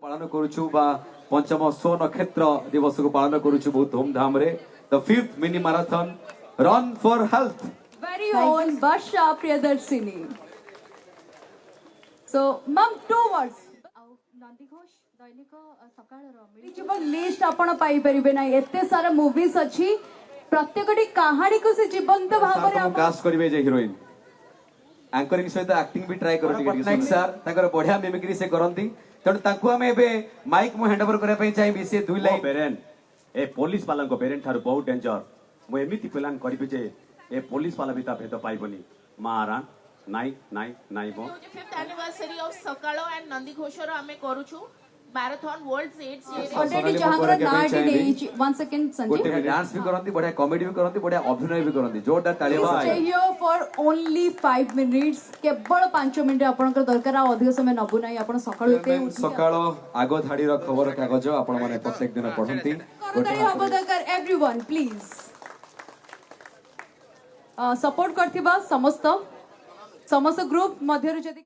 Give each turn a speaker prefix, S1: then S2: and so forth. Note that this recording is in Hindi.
S1: पालन करूछु बा पंचम स्व नक्षत्र दिवस को पालन करूछु बहुत धूमधाम रे the 5th mini marathon run for health
S2: Very own Barsha Priyadarsini. So, ma'am, 2 words.
S3: Nandi Ghosh ଦୈନିକ ସକାଳର
S2: जीवन लिस्ट आपण पाई परिबे ना एते सारा मूवीज अछि प्रत्येकटी कहानी को से जीवंत भाव रे
S1: हम कास्ट करिवे जे हीरोइन एंकरिंग सहित एक्टिंग भी ट्राई करती पटनायक सर ताकर बढ़िया मिमिक्री से करंती तेणु तांकु हम एबे माइक मु हैंड ओवर करे पई चाहिबी से दुई लाइन
S4: पेरेंट ए पुलिस वाला को पेरेंट थारु बहुत डेंजर मु एमिति प्लान करिबे जे ए पुलिस वाला भी ता भेद पाइबनी मारा नाई नाई नाई बो
S5: 5th anniversary of Sakalo and Nandi Ghoshara ame koruchu marathon world AIDS
S2: already जहांगर नाट डे 1 सेकंड संजय
S1: गोटे डांस भी करंती बढ़िया कॉमेडी भी करंती बढ़िया अभिनय भी करंती जोरदार ताली बजाओ
S2: stay here for only 5 minutes केवल 5 मिनिट आपनकर दरकार आ अधिक समय नबु नाही आपण सकाळू एते
S1: सकाळ आगो धाडी रो खबर कागज आपण माने प्रत्येक दिन पढंती
S2: करताली हबो दरकार एवरीवन प्लीज सपोर्ट करथिबा समस्त समस्त ग्रुप मध्यरु जदी